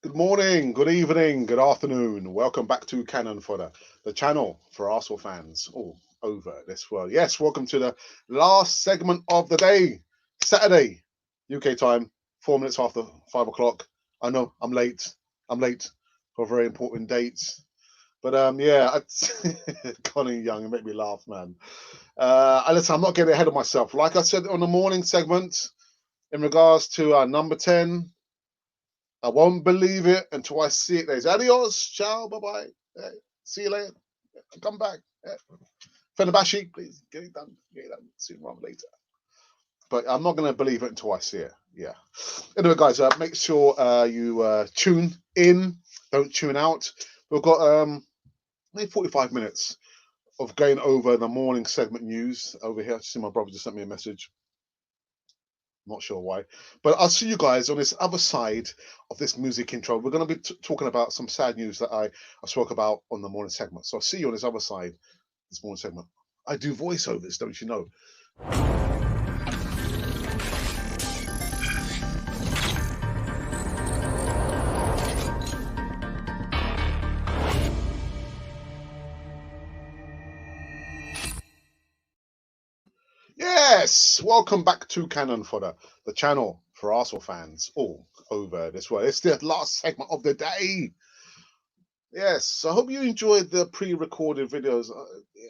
Good morning, good evening, good afternoon. Welcome back to Cannon Fodder, the channel for Arsenal fans all over this world. Yes, welcome to the last segment of the day, Saturday, UK time, 4 minutes after 5 o'clock. I know I'm late. I'm late for a very important date. But yeah, Connie Young, it made me laugh, man. Listen, I'm not getting ahead of myself. Like I said on the morning segment, in regards to number 10. I won't believe it until I see it. There's adios, ciao, bye bye. See you later. Come back. Fenerbahce, please get it done. Get it done sooner rather than later. But I'm not going to believe it until I see it. Yeah. Anyway, guys, make sure you tune in. Don't tune out. We've got maybe 45 minutes of going over the morning segment news over here. I see my brother just sent me a message. Not sure why, but I'll see you guys on this other side of this music intro. We're going to be talking about some sad news that I spoke about on the morning segment. So I'll see you on this other side, this morning segment. I do voiceovers, don't you know? Yes, welcome back to Cannon Fodder, the channel for Arsenal fans all over this world. It's the last segment of the day. Yes, I hope you enjoyed the pre-recorded videos.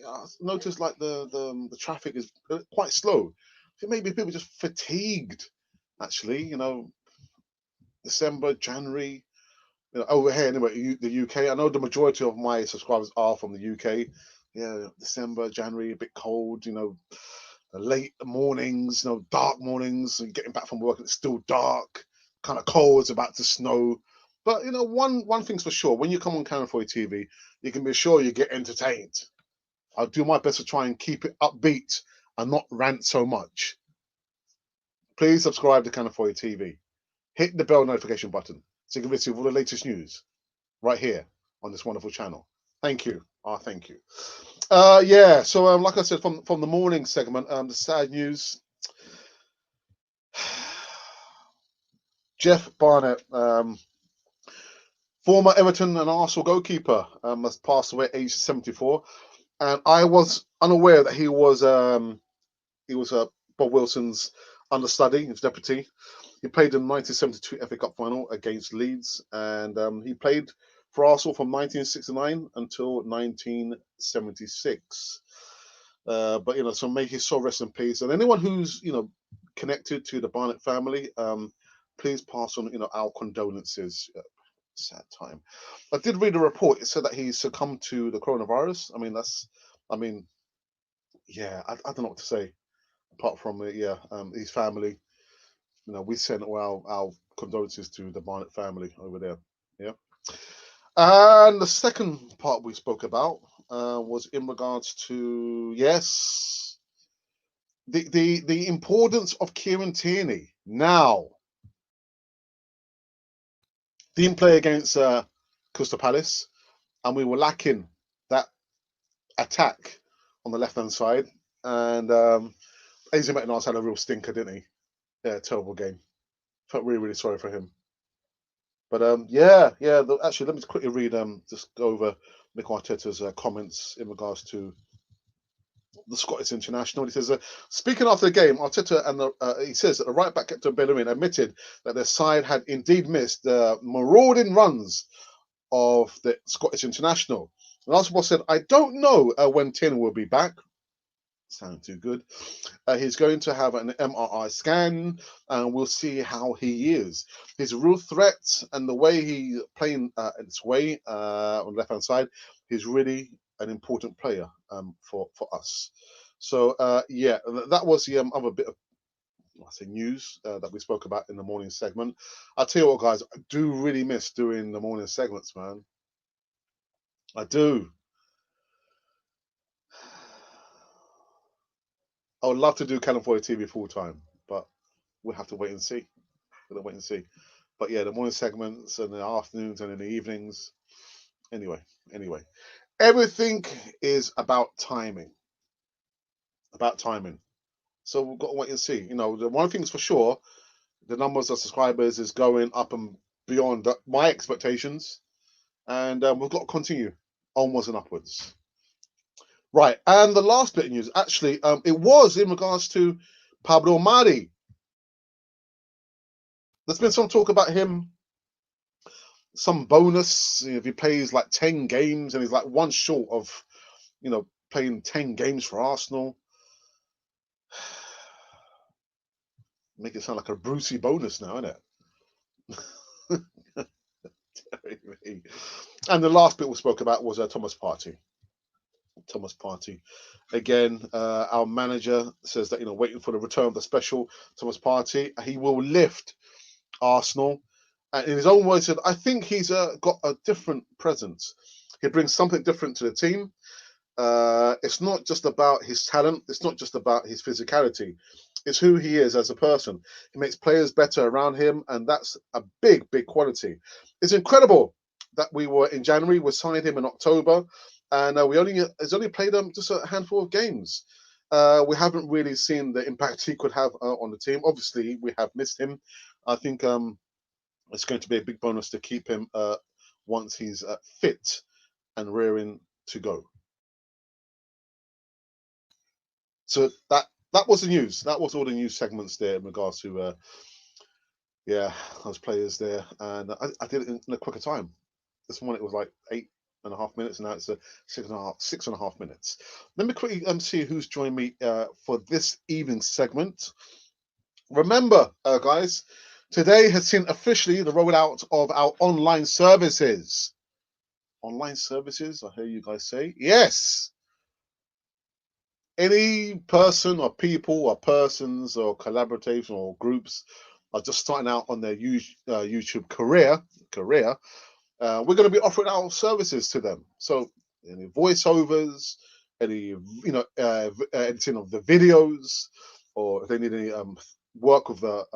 I noticed like the traffic is quite slow. I think maybe people just fatigued. Actually, December, January, over here anyway, the UK. I know the majority of my subscribers are from the UK. Yeah, December, January, a bit cold. Late mornings, dark mornings, and getting back from work and it's still dark, kind of cold. It's about to snow. But one thing's for sure: when you come on Cannon 40 TV, you can be sure you get entertained. I'll do my best to try and keep it upbeat and not rant so much. Please subscribe to Cannon 40 TV. Hit the bell notification button so you can receive all the latest news right here on this wonderful channel. Thank you. Thank you. Yeah. So, like I said, from the morning segment, the sad news. Jeff Barnett, former Everton and Arsenal goalkeeper, has passed away at age 74, and I was unaware that he was Bob Wilson's understudy, his deputy. He played in the 1972 FA Cup final against Leeds, and he played for Arsenal from 1969 until 1976. But so may his soul rest in peace. And anyone who's connected to the Barnett family, please pass on our condolences. Sad time. I did read a report. It said that he succumbed to the coronavirus. I mean, yeah, I don't know what to say apart from yeah, his family. We send all our condolences to the Barnett family over there. Yeah. And the second part we spoke about was in regards to, yes, the importance of Kieran Tierney. Now, didn't play against Crystal Palace, and we were lacking that attack on the left hand side. And Eze McNars had a real stinker, didn't he? Yeah, terrible game. Felt really, really sorry for him. But yeah, yeah. Actually, let me quickly read just go over Mikel Arteta's comments in regards to the Scottish international. He says, speaking after the game, Arteta he says that the right back Hector Bellerin admitted that their side had indeed missed the marauding runs of the Scottish international. And Arsenal said, I don't know when Tin will be back. Sound too good. He's going to have an MRI scan, and we'll see how he is. His real threat and the way he playing its way on the left hand side, he's really an important player for us. So yeah, that was the other bit of I say news that we spoke about in the morning segment. I tell you what, guys, I do really miss doing the morning segments, man. I do. I would love to do California TV full time, but we'll have to wait and see. We'll wait and see. But yeah, the morning segments and the afternoons and in the evenings. Anyway, anyway, everything is about timing. About timing. So we've got to wait and see. The one thing's for sure, the numbers of subscribers is going up and beyond my expectations, and we've got to continue onwards and upwards. Right, and the last bit of news, actually, it was in regards to Pablo Mari. There's been some talk about him, some bonus if he plays like 10 games, and he's like one short of, playing 10 games for Arsenal. Make it sound like a Brucey bonus now, isn't it? And the last bit we spoke about was Thomas Partey. Thomas Partey. Again, our manager says that, waiting for the return of the special Thomas Partey. He will lift Arsenal. And in his own words, said, I think he's got a different presence. He brings something different to the team. It's not just about his talent. It's not just about his physicality. It's who he is as a person. He makes players better around him, and that's a big, big quality. It's incredible that we were in January. We signed him in October, and he's only played just a handful of games. We haven't really seen the impact he could have on the team. Obviously, we have missed him. I think it's going to be a big bonus to keep him once he's fit and rearing to go. So that was the news. That was all the news segments there in regards to those players there, and I did it in a quicker time. This morning it was like 8.5 minutes, and now it's 6.5 minutes. Let me quickly see who's joined me for this evening segment. Remember, guys, today has seen officially the rollout of our online services. Online services, I hear you guys say. Yes. Any person or people or persons or collaborators or groups are just starting out on their YouTube career, we're going to be offering our services to them. So any voiceovers, any editing of the videos, or if they need any work with the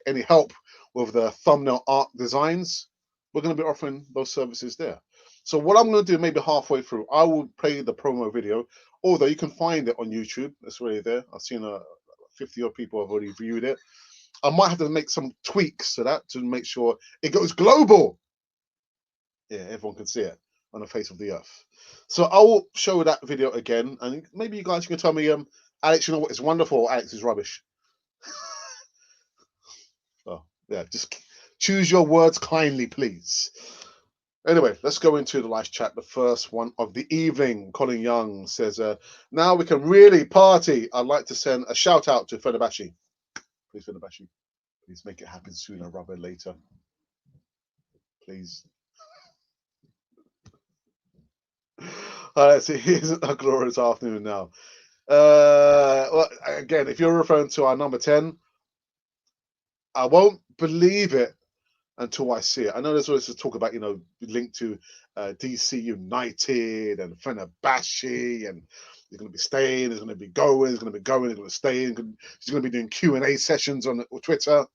any help with the thumbnail art designs, we're going to be offering those services there. So what I'm going to do, maybe halfway through, I will play the promo video, although you can find it on YouTube. It's already there. I've seen 50 odd people have already viewed it. I might have to make some tweaks to that to make sure it goes global. Yeah, everyone can see it on the face of the earth. So I will show that video again, and maybe you guys can tell me, Alex, you know what? It's wonderful. Alex is rubbish. Oh, yeah, just choose your words kindly, please. Anyway, let's go into the live chat. The first one of the evening. Colin Young says, now we can really party. I'd like to send a shout out to Fenerbahce. Please, Fenerbahce, please make it happen sooner rather than later. Please. All right, so here's a glorious afternoon now. Well, again, if you're referring to our number 10, I won't believe it until I see it. I know there's always a talk about, linked to DC United and Fenerbahce, and he's going to be staying, he's going to be going, he's going to be going, he's going to stay, he's going to be doing Q&A sessions on Twitter.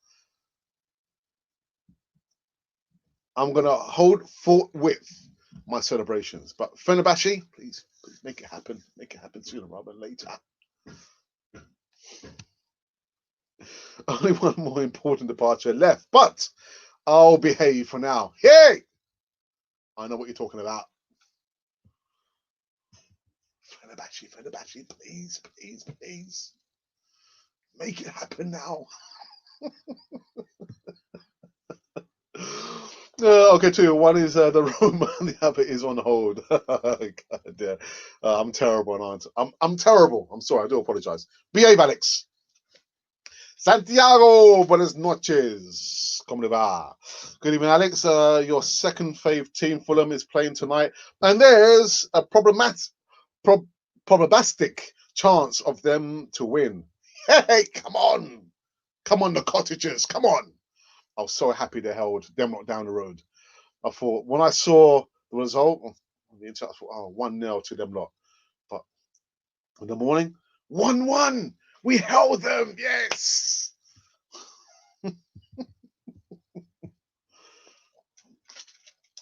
I'm going to hold forthwith my celebrations, but Fenerbahce, please make it happen. Make it happen sooner rather than later. Only one more important departure left, but I'll behave for now. Hey! I know what you're talking about. Fenerbahce, please, please, please. Make it happen now. Okay, two. One is the Roma, and the other is on hold. God, yeah. I'm terrible, aren't I? I'm terrible. I'm sorry. I do apologize. Behave, Alex. Santiago, buenas noches. ¿Cómo le va? Good evening, Alex. Your second fave team, Fulham, is playing tonight, and there's a problematic chance of them to win. Hey, come on, the Cottagers, come on. I was so happy they held them not down the road. I thought when I saw the result on the internet, I thought, 1-0 to them lot. But in the morning, 1-1. We held them, yes.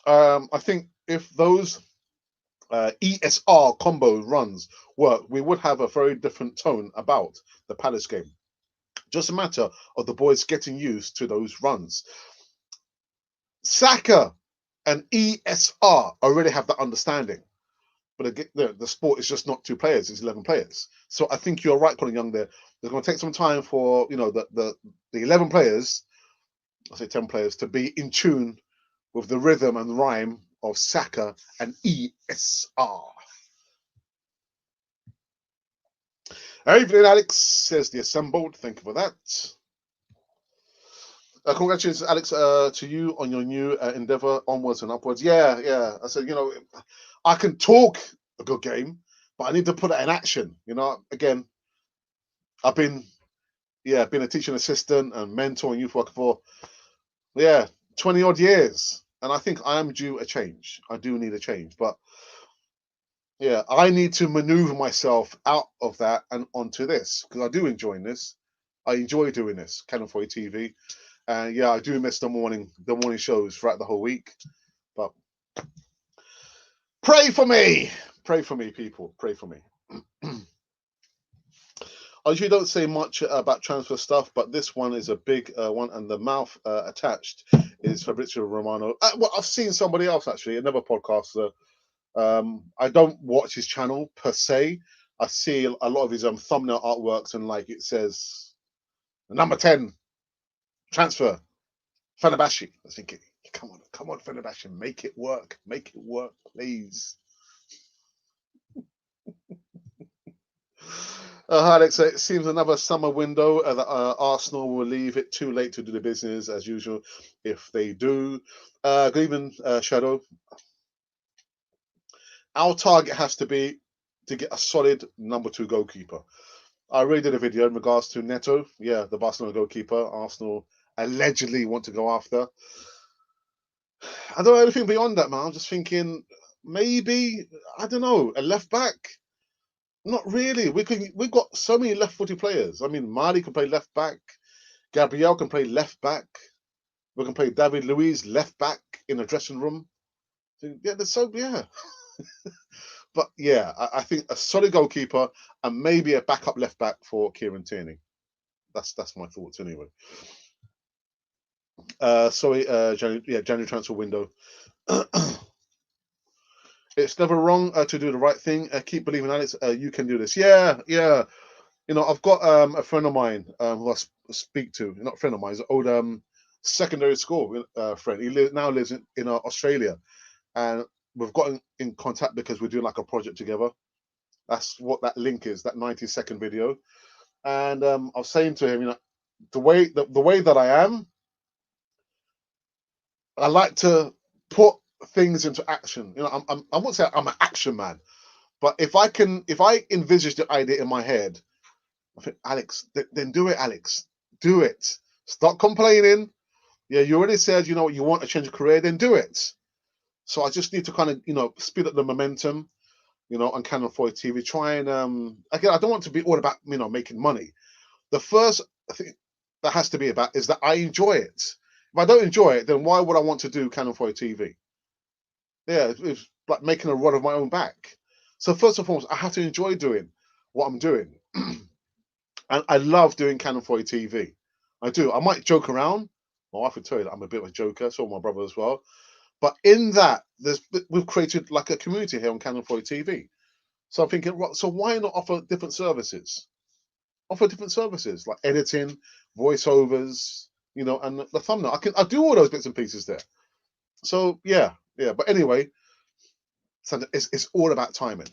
I think if those ESR combo runs work, we would have a very different tone about the Palace game. Just a matter of the boys getting used to those runs. Saka and ESR already have that understanding. But again, the sport is just not 2 players; it's 11 players. So I think you're right, Colin Young. There, there's going to take some time for the 11 players, I say 10 players, to be in tune with the rhythm and rhyme of Saka and ESR. Evening, Alex, says the assembled. Thank you for that. Congratulations, Alex, to you on your new endeavor, onwards and upwards. Yeah. I said, I can talk a good game, but I need to put it in action. Again, I've been a teaching assistant and mentor and youth worker for 20 odd years, and I think I am due a change. I do need a change, but I need to maneuver myself out of that and onto this because I do enjoy this. I enjoy doing this, Canon 4 TV. And I do miss the morning shows throughout the whole week. But pray for me, people, pray for me. I usually don't say much about transfer stuff, but this one is a big one, and the mouth attached is Fabrizio Romano. Well, I've seen somebody else actually, another podcaster. I don't watch his channel per se. I see a lot of his thumbnail artworks, and like it says, number 10 transfer, Fenerbahce. I was thinking, come on, Fenerbahce, make it work, please. Alex, it seems another summer window that Arsenal will leave it too late to do the business as usual. If they do, good evening, Shadow. Our target has to be to get a solid number 2 goalkeeper. I already did a video in regards to Neto, the Barcelona goalkeeper. Arsenal allegedly want to go after. I don't know anything beyond that, man. I'm just thinking maybe, I don't know, a left back. Not really. We've got so many left-footed players. I mean, Mali can play left back. Gabriel can play left back. We can play David Luiz left back in the dressing room. But I think a solid goalkeeper and maybe a backup left back for Kieran Tierney. That's my thoughts anyway. January transfer window. It's never wrong to do the right thing. Keep believing, Alex. You can do this. Yeah. I've got a friend of mine who I speak to. Not a friend of mine. He's an old secondary school friend. He now lives in Australia, and we've gotten in contact because we're doing like a project together. That's what that link is. That 90-second video. And I was saying to him, the way that I am, I like to put things into action. I won't say I'm an action man, but if I envisage the idea in my head, I think, Alex, then do it, Alex. Do it. Stop complaining. Yeah, you already said, you want to change your career, then do it. So I just need to kind of, speed up the momentum, on Canon 4 TV. Try and again, I don't want to be all about, making money. The first thing that has to be about is that I enjoy it. If I don't enjoy it, then why would I want to do Canon 4 TV? Yeah, it's like making a rod of my own back. So first and foremost, I have to enjoy doing what I'm doing. And I love doing Canon 4 TV. I do. I might joke around. My wife would tell you that I'm a bit of a joker, so my brother as well. But in that, we've created like a community here on Canon 4 TV. So I'm thinking, so why not offer different services? Offer different services like editing, voiceovers, and the thumbnail. I do all those bits and pieces there. So yeah. But anyway, so it's all about timing,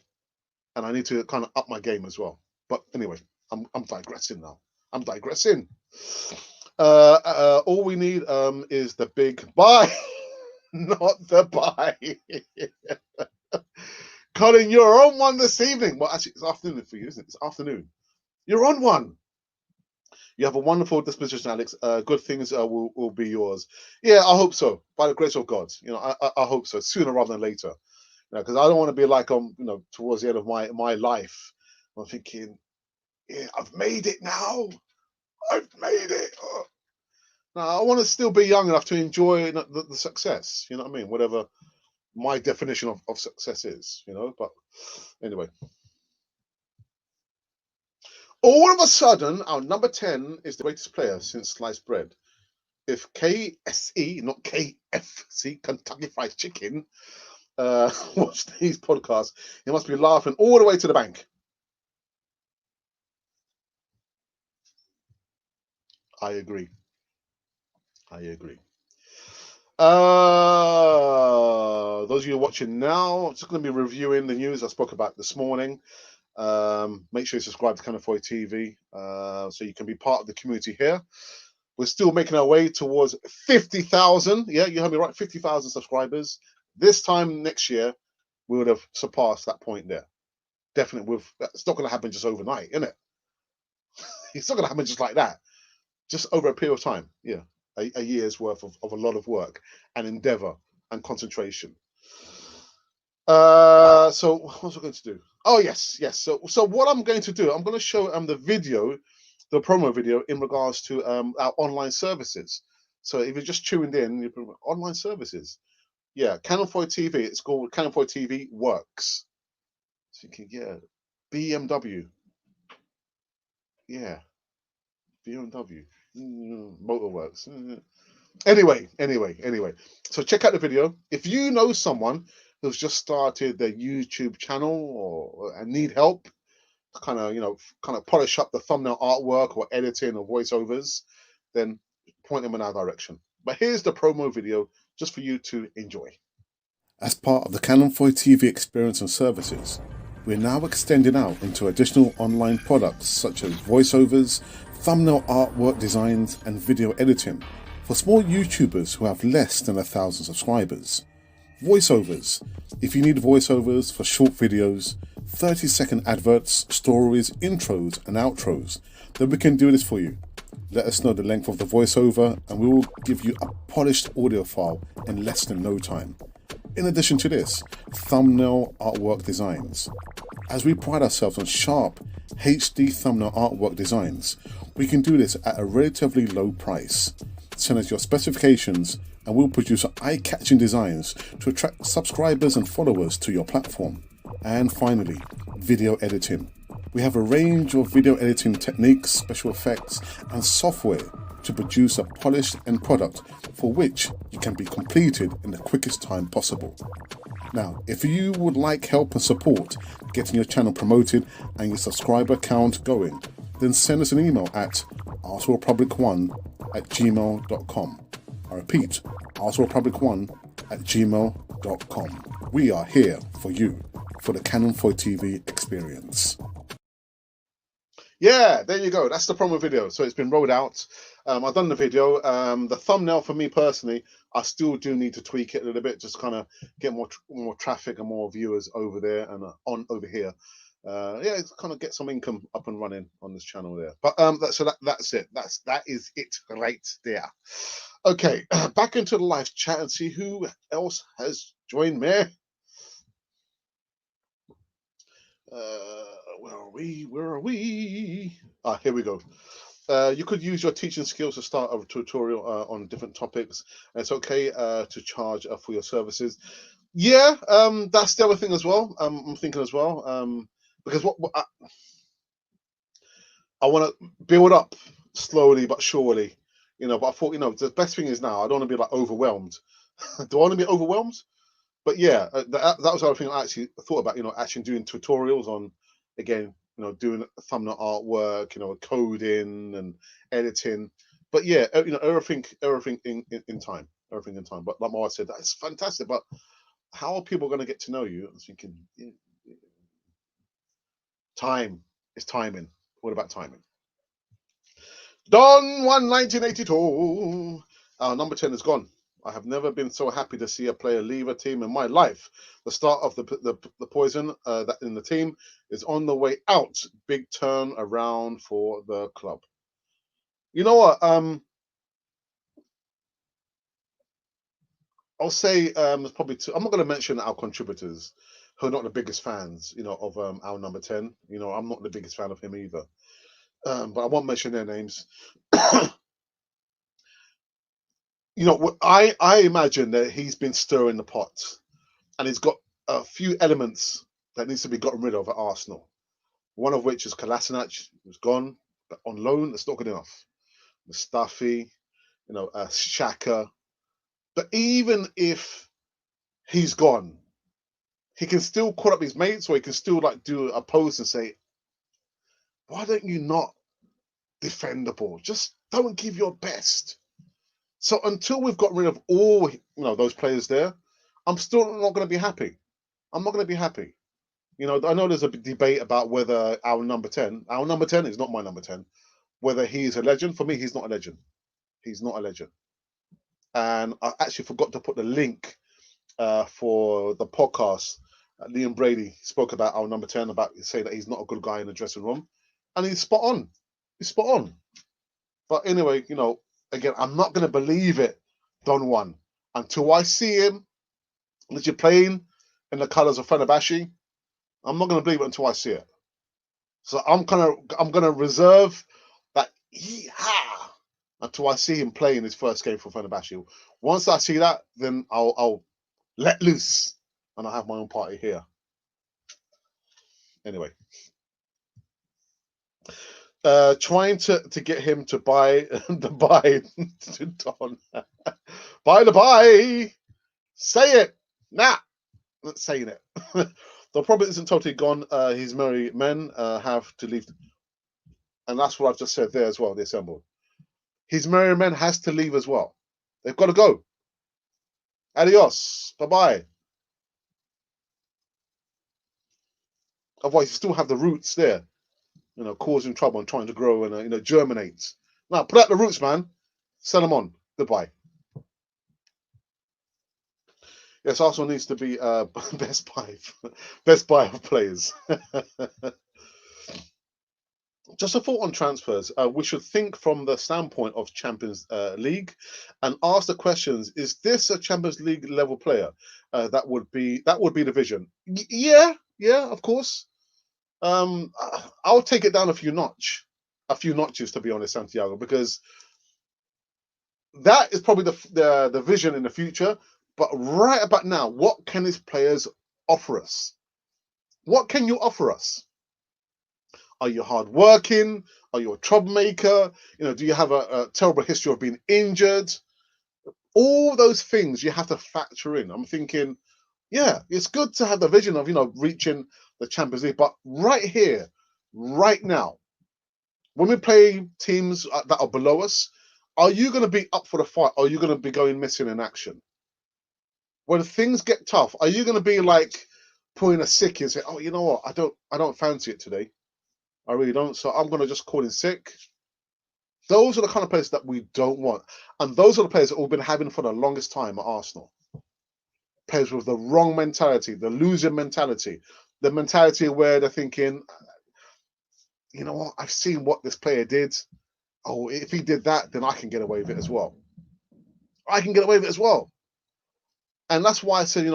and I need to kind of up my game as well. But anyway, I'm digressing now. I'm digressing. All we need is the big buy, not the buy. Colin, you're on one this evening. Well, actually, it's afternoon for you, isn't it? It's afternoon. You're on one. You have a wonderful disposition, Alex. Good things will be yours. Yeah, I hope so. By the grace of God, I hope so. Sooner rather than later, because I don't want to be like towards the end of my life. I'm thinking, yeah, I've made it now. I've made it. Oh. Now I want to still be young enough to enjoy the success. You know what I mean? Whatever my definition of success is. But anyway. All of a sudden, our number 10 is the greatest player since sliced bread. if KSE, not KFC, Kentucky Fried Chicken, watch these podcasts, he must be laughing all the way to the bank. I agree. Those of you watching now, I'm just going to be reviewing the news I spoke about this morning. Make sure you subscribe to Cannon TV so you can be part of the community here. We're still making our way towards 50,000. Yeah, you heard me right, 50,000 subscribers. This time next year, we would have surpassed that point there. Definitely, it's not going to happen just overnight, isn't it? It's not going to happen just like that. Just over a period of time. Yeah, a year's worth of a lot of work and endeavor and concentration. So what was I going to do? Oh yes. So what I'm going to do, I'm going to show the video, the promo video in regards to our online services. So if you're just tuned in, you online services. Yeah, Cannon TV. It's called Cannon TV Works. Thinking, yeah, BMW. Yeah, BMW. Motorworks. Anyway. So check out the video. If you know someone who's just started their YouTube channel or need help, kind of polish up the thumbnail artwork or editing or voiceovers, then point them in our direction. But here's the promo video just for you to enjoy. As part of the Cannon TV experience and services, we're now extending out into additional online products such as voiceovers, thumbnail artwork designs, and video editing for small YouTubers who have less than 1,000 subscribers. Voiceovers. If you need voiceovers for short videos, 30-second adverts, stories, intros, and outros, then we can do this for you. Let us know the length of the voiceover and we will give you a polished audio file in less than no time. In addition to this, thumbnail artwork designs. As we pride ourselves on sharp HD thumbnail artwork designs, we can do this at a relatively low price. Send us your specifications and we'll produce eye-catching designs to attract subscribers and followers to your platform. And finally, video editing. We have a range of video editing techniques, special effects, and software to produce a polished end product for which you can be completed in the quickest time possible. Now, if you would like help and support getting your channel promoted and your subscriber count going, then send us an email at artworldpublic1@gmail.com. I repeat, artworldpublic1@gmail.com. We are here for you, for the Cannon TV experience. Yeah, there you go. That's the promo video. So it's been rolled out. I've done the video. The thumbnail for me personally, I still do need to tweak it a little bit, just kind of get more traffic and more viewers over there and on over here. Yeah, kind of get some income up and running on this channel there. But that's it. That is it right there. Okay, back into the live chat and see who else has joined me. Where are we? Here we go. You could use your teaching skills to start a tutorial on different topics. And it's okay to charge for your services. Yeah, that's the other thing as well. I'm thinking as well, because what I want to build up slowly but surely, But I thought, the best thing is now I don't want to be like overwhelmed. Do I want to be overwhelmed? But yeah, that was the other thing I actually thought about. Actually doing tutorials on, again, doing thumbnail artwork, coding and editing. But yeah, everything in time, everything in time. But like my wife said, that's fantastic. But how are people going to get to know you? I was thinking, time is timing. What about timing? Don 1982. Number 10 is gone. I have never been so happy to see a player leave a team in my life. The start of the poison that in the team is on the way out. Big turn around for the club. You know what? I'll say there's probably two. I'm not going to mention our contributors who are not the biggest fans, of our number 10. I'm not the biggest fan of him either. But I won't mention their names. I imagine that he's been stirring the pot and he's got a few elements that needs to be gotten rid of at Arsenal. One of which is Kolasinac, who's gone on loan. That's not good enough. Mustafi, Shaka. But even if he's gone, he can still call up his mates, or he can still like do a post and say, "Why don't you not defend the ball? Just don't give your best." So until we've got rid of all those players there, I'm still not going to be happy. I'm not going to be happy. I know there's a debate about whether our number 10 is not my number 10, whether he's a legend. For me, he's not a legend. He's not a legend. And I actually forgot to put the link for the podcast. Liam Brady spoke about our number 10, about saying that he's not a good guy in the dressing room. And he's spot on. He's spot on. But anyway, again, I'm not going to believe it, Don Juan, until I see him literally playing in the colours of Fenerbahce. I'm not going to believe it until I see it. So I'm gonna reserve that yee-ha until I see him play in his first game for Fenerbahce. Once I see that, then I'll let loose and I'll have my own party here. Anyway, trying to get him to buy the buy to Don. Buy the buy. Say it. Nah, not saying it. The problem isn't totally gone. His merry men have to leave. And that's what I've just said there as well, the assembled. His merry men has to leave as well. They've got to go. Adios. Bye-bye. Otherwise, you still have the roots there, causing trouble and trying to grow and, germinate. Now, put out the roots, man. Send them on. Goodbye. Yes, Arsenal needs to be best buy of players. Just a thought on transfers. We should think from the standpoint of Champions League and ask the questions: is this a Champions League level player? That would be the vision. Yeah, of course. I'll take it down a few notches, to be honest, Santiago, because that is probably the vision in the future. But right about now, what can these players offer us? What can you offer us? Are you hardworking? Are you a troublemaker? Do you have a terrible history of being injured? All those things you have to factor in. I'm thinking, yeah, it's good to have the vision of reaching the Champions League, but right here, right now, when we play teams that are below us, are you going to be up for the fight? Or are you going to be going missing in action? When things get tough, are you going to be like pulling a sickie and say, "Oh, you know what? I don't fancy it today. I really don't. So I'm going to just call in sick." Those are the kind of players that we don't want, and those are the players that we've been having for the longest time at Arsenal. Players with the wrong mentality, the losing mentality, the mentality where they're thinking, "You know what? I've seen what this player did. Oh, if he did that, then I can get away with it as well. I can get away with it as well." And that's why I said,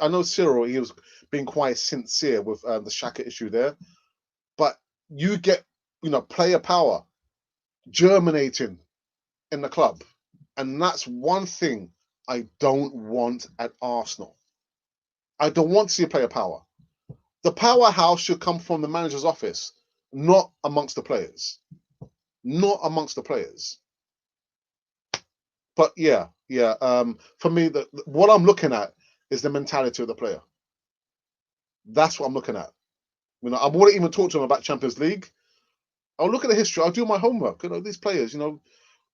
I know Cyril, he was being quite sincere with the Shaka issue there, but you get, player power germinating in the club, and that's one thing I don't want at Arsenal. I don't want to see player power. The powerhouse should come from the manager's office, not amongst the players. Not amongst the players. But yeah. For me, what I'm looking at is the mentality of the player. That's what I'm looking at. I wouldn't even talk to them about Champions League. I'll look at the history. I'll do my homework. These players.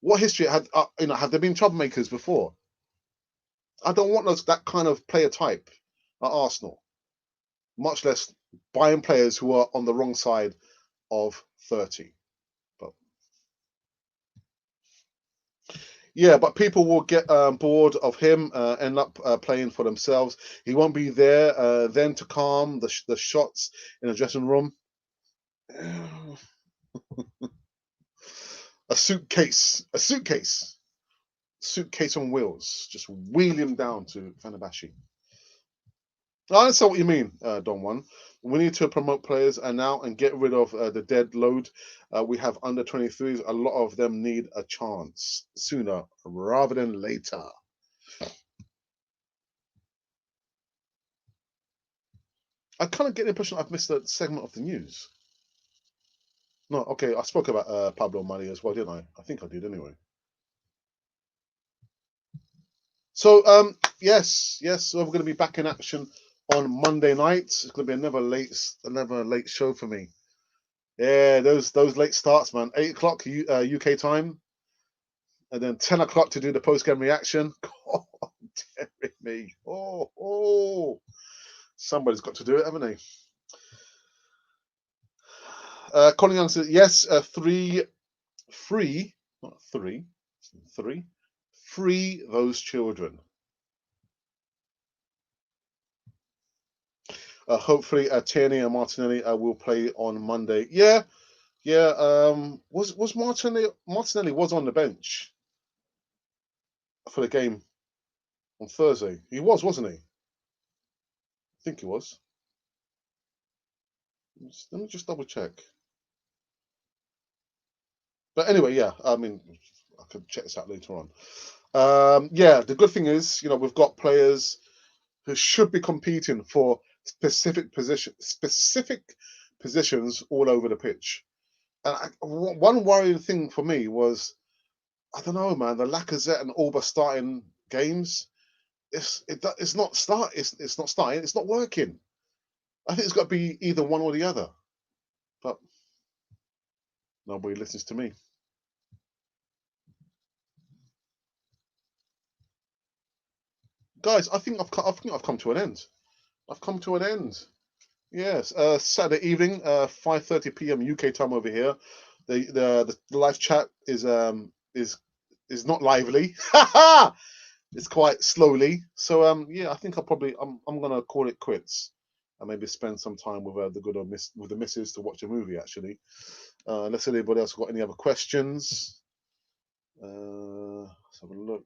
What history have there been troublemakers before? I don't want that kind of player type at Arsenal. Much less buying players who are on the wrong side of 30. But people will get bored of him, end up playing for themselves. He won't be there then to calm the shots in the dressing room. A suitcase on wheels, just wheel him down to Fenerbahce. I understand what you mean, Don Juan. We need to promote players and get rid of the dead load. We have under 23s. A lot of them need a chance sooner rather than later. I kind of get the impression I've missed a segment of the news. No, okay, I spoke about Pablo Mari as well, didn't I? I think I did anyway. So yes, so we're going to be back in action on Monday night. It's going to be another late show for me. Yeah, those late starts, man. 8 o'clock UK time, and then 10 o'clock to do the post game reaction. God, damn me. Somebody's got to do it, haven't they? Colin Young says yes. Not three, free those children. Hopefully, Tierney and Martinelli will play on Monday. Yeah. Was Martinelli was on the bench for the game on Thursday. He was, wasn't he? I think he was. Let me just double check. But anyway, yeah. I mean, I could check this out later on. Yeah. The good thing is, we've got players who should be competing for specific positions all over the pitch. And one worrying thing for me was, I don't know, man. The Lacazette and Alba starting games, it's not starting. It's not working. I think it's got to be either one or the other. But nobody listens to me, guys. I think I've come to an end. I've come to an end. Yes. Saturday evening, 5:30 p.m. UK time over here. The live chat is not lively. It's quite slowly. So yeah, I think I'm gonna call it quits and maybe spend some time with the good old with the missus to watch a movie actually. Unless anybody else got any other questions. Let's have a look.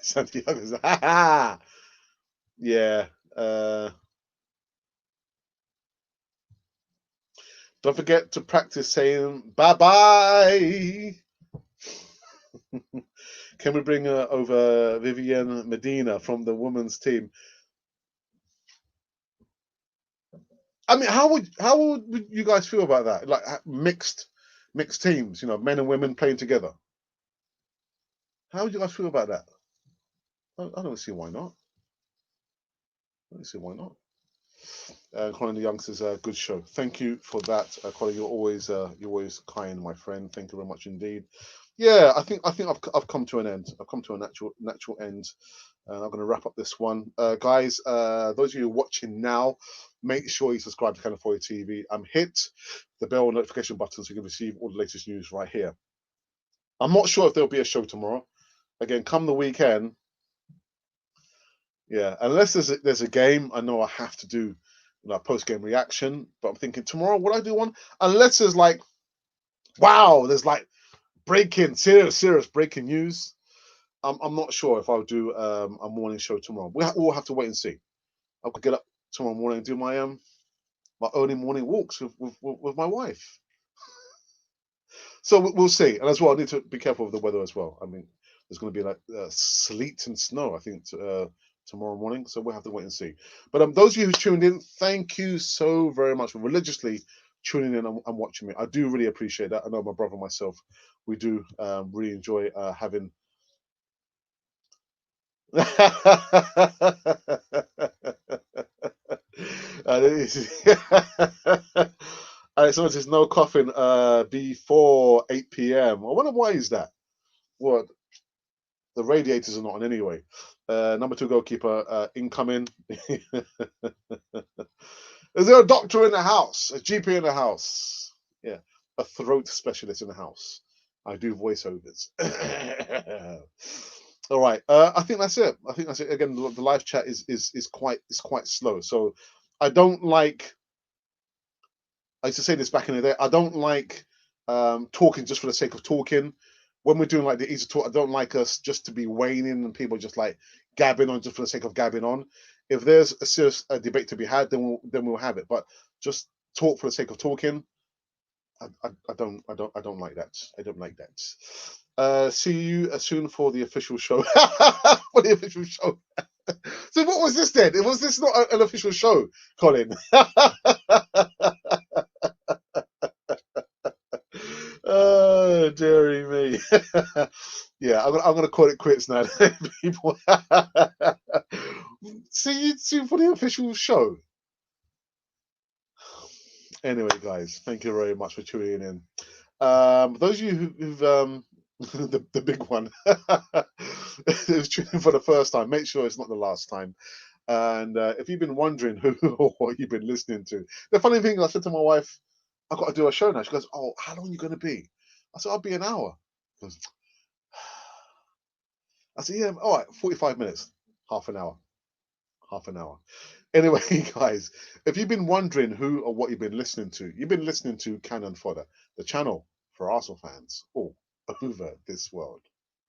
Santiago's yeah. Don't forget to practice saying bye bye. Can we bring over Vivienne Medina from the women's team? I mean, how would you guys feel about that? Like mixed teams, men and women playing together. How would you guys feel about that? I don't see why not. I don't see why not. Colin the Youngsters, good show. Thank you for that, Colin. You're always kind, my friend. Thank you very much indeed. Yeah, I think I've come to an end. I've come to a natural end. And I'm going to wrap up this one, guys. Those of you watching now, make sure you subscribe to California TV and hit the bell notification button so you can receive all the latest news right here. I'm not sure if there'll be a show tomorrow. Again, come the weekend. Yeah, unless there's a game, I know I have to do post game reaction. But I'm thinking tomorrow, will I do one? Unless there's there's serious breaking news. I'm not sure if I'll do a morning show tomorrow. We'll have to wait and see. I could get up tomorrow morning and do my early morning walks with my wife. So we'll see. And as well, I need to be careful of the weather as well. I mean, there's going to be sleet and snow, I think, tomorrow morning. So we'll have to wait and see. But those of you who tuned in, thank you so very much for religiously tuning in and watching me. I do really appreciate that. I know my brother and myself, we do really enjoy having. Someone says no coughing before 8 p.m. I wonder why is that? What? The radiators are not on anyway. Number 2 goalkeeper incoming. Is there a doctor in the house? A GP in the house? Yeah, a throat specialist in the house. I do voiceovers. All right. I think that's it. Again, the live chat is quite slow. So I don't like. I used to say this back in the day. I don't like talking just for the sake of talking. When we're doing the easy talk, I don't like us just to be waning and people just gabbing on just for the sake of gabbing on. If there's a serious debate to be had, then we'll have it. But just talk for the sake of talking, I don't like that. I don't like that. See you soon for the official show. For the official show. So what was this then? Was this not an official show, Colin? Deary me. Yeah, I'm gonna call it quits now, people. See you soon for the official show. Anyway, guys, thank you very much for tuning in. Those of you who've the big one who's tuning for the first time, make sure it's not the last time. And if you've been wondering who or what you've been listening to, the funny thing, I said to my wife, I've got to do a show now. She goes, "Oh, how long are you going to be?" I said, "I'll be an hour." She goes, I said, "Yeah, all right, 45 minutes, half an hour, half an hour." Anyway, guys, if you've been wondering who or what you've been listening to, you've been listening to Cannon Fodder, the channel for Arsenal fans all over this world.